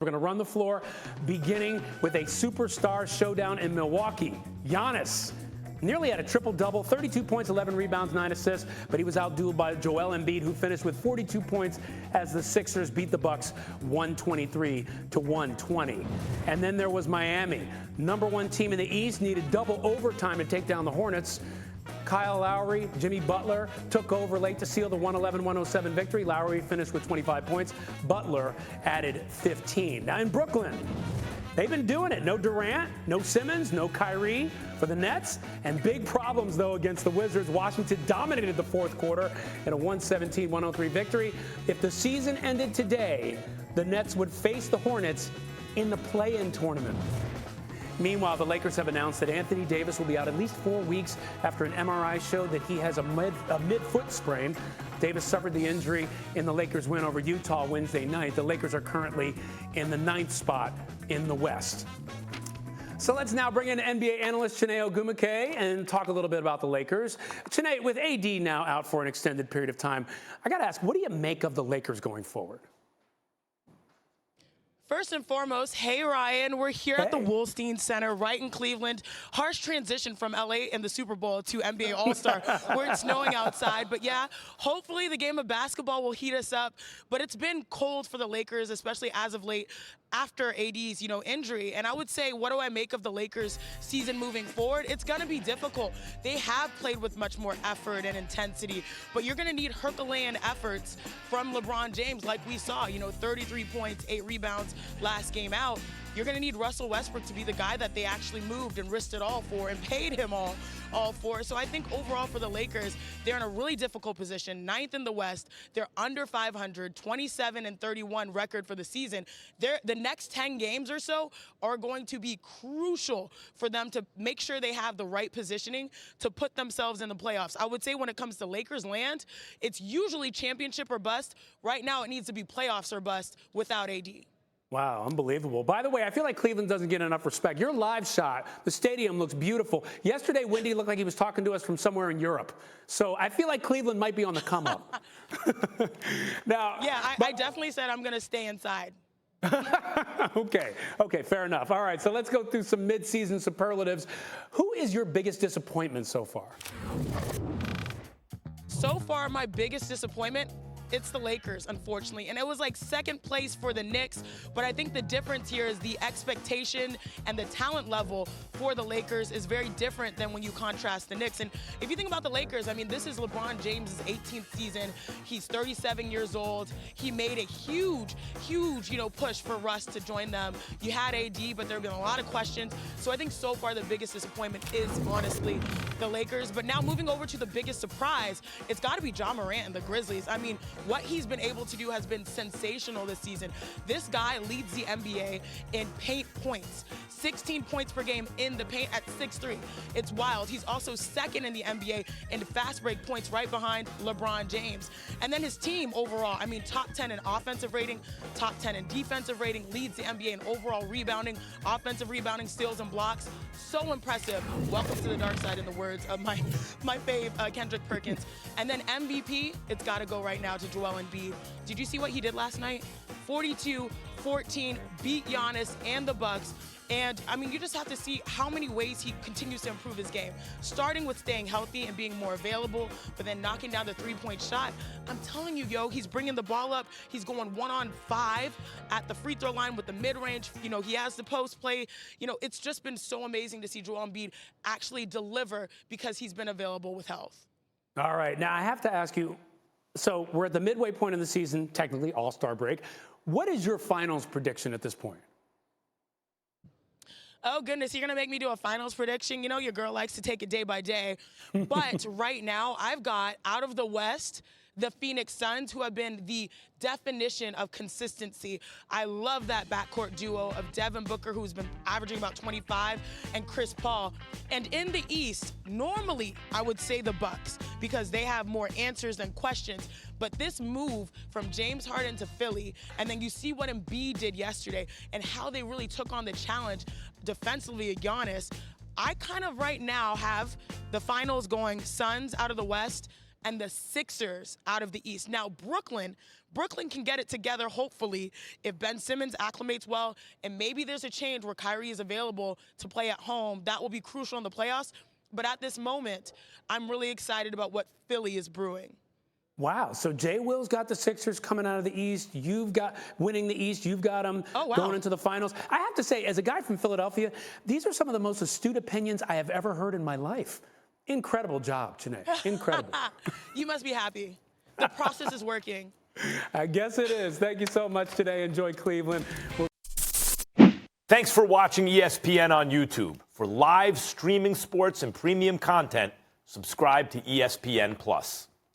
We're going to run the floor, beginning with a superstar showdown in Milwaukee. Giannis nearly had a triple-double, 32 points, 11 rebounds, 9 assists, but he was outdueled by Joel Embiid, who finished with 42 points as the Sixers beat the Bucks 123-120. And then there was Miami. Number one team in the East needed double overtime to take down the Hornets. Kyle Lowry, Jimmy Butler took over late to seal the 111-107 victory. Lowry finished with 25 points. Butler added 15. Now in Brooklyn, they've been doing it. No Durant, no Simmons, no Kyrie for the Nets. And big problems, though, against the Wizards. Washington dominated the fourth quarter in a 117-103 victory. If the season ended today, the Nets would face the Hornets in the play-in tournament. Meanwhile, the Lakers have announced that Anthony Davis will be out at least 4 weeks after an MRI showed that he has a mid-foot sprain. Davis suffered the injury in the Lakers' win over Utah Wednesday night. The Lakers are currently in the 9th spot in the West. So let's now bring in NBA analyst Chiney Ogwumike and talk a little bit about the Lakers. Chiney, with AD now out for an extended period of time, I got to ask, what do you make of the Lakers going forward? First and foremost, hey, Ryan, we're here at the Wolstein Center right in Cleveland. Harsh transition from LA and the Super Bowl to NBA All-Star where it's snowing outside. But yeah, hopefully the game of basketball will heat us up. But it's been cold for the Lakers, especially as of late after AD's, injury. And I would say, what do I make of the Lakers season moving forward? It's going to be difficult. They have played with much more effort and intensity, but you're going to need Herculean efforts from LeBron James like we saw, 33 points, 8 rebounds last game out. You're going to need Russell Westbrook to be the guy that they actually moved and risked it all for and paid him all for. So I think overall for the Lakers, they're in a really difficult position. 9th in the West. They're under 500, 27-31 record for the season. The next 10 games or so are going to be crucial for them to make sure they have the right positioning to put themselves in the playoffs. I would say when it comes to Lakers land, it's usually championship or bust. Right now, it needs to be playoffs or bust without AD. Wow, unbelievable. By the way, I feel like Cleveland doesn't get enough respect. Your live shot, the stadium looks beautiful. Yesterday, Wendy looked like he was talking to us from somewhere in Europe. So I feel like Cleveland might be on the come up. Now, yeah, I definitely said I'm going to stay inside. Okay, fair enough. All right, so let's go through some mid-season superlatives. Who is your biggest disappointment so far? So far, my biggest disappointment, it's the Lakers, unfortunately. And it was like second place for the Knicks. But I think the difference here is the expectation and the talent level for the Lakers is very different than when you contrast the Knicks. And if you think about the Lakers, I mean, this is LeBron James' 18th season. He's 37 years old. He made a huge, push for Russ to join them. You had AD, but there have been a lot of questions. So I think so far the biggest disappointment is honestly the Lakers. But now moving over to the biggest surprise, it's got to be Moran and the Grizzlies. I mean, what he's been able to do has been sensational this season. This guy leads the NBA in paint points. 16 points per game in the paint at 6'3". It's wild. He's also second in the NBA in fast break points right behind LeBron James. And then his team overall, I mean, top 10 in offensive rating, top 10 in defensive rating, leads the NBA in overall rebounding, offensive rebounding, steals, and blocks. So impressive. Welcome to the dark side, in the words of my fave, Kendrick Perkins. And then MVP, it's got to go right now to Joel Embiid. Did you see what he did last night? 42-14, beat Giannis and the Bucks. And, I mean, you just have to see how many ways he continues to improve his game. Starting with staying healthy and being more available, but then knocking down the three-point shot. I'm telling you, he's bringing the ball up. He's going 1-on-5 at the free throw line with the mid-range. He has the post play. It's just been so amazing to see Joel Embiid actually deliver because he's been available with health. All right. Now, I have to ask you, so we're at the midway point of the season, technically All-Star break. What is your finals prediction at this point? Oh, goodness, you're going to make me do a finals prediction? Your girl likes to take it day by day. But right now, I've got, out of the West, the Phoenix Suns, who have been the definition of consistency. I love that backcourt duo of Devin Booker, who's been averaging about 25, and Chris Paul. And in the East, normally I would say the Bucks because they have more answers than questions. But this move from James Harden to Philly, and then you see what Embiid did yesterday and how they really took on the challenge defensively at Giannis. I kind of right now have the finals going Suns out of the West, and the Sixers out of the East. Now, Brooklyn can get it together, hopefully, if Ben Simmons acclimates well, and maybe there's a change where Kyrie is available to play at home. That will be crucial in the playoffs. But at this moment, I'm really excited about what Philly is brewing. Wow. So Jay Will's got the Sixers coming out of the East. You've got winning the East. You've got them going into the finals. I have to say, as a guy from Philadelphia, these are some of the most astute opinions I have ever heard in my life. Incredible job, Chiney. Incredible. You must be happy. The process is working. I guess it is. Thank you so much today. Enjoy Cleveland. Thanks for watching ESPN on YouTube. For live streaming sports and premium content, subscribe to ESPN+.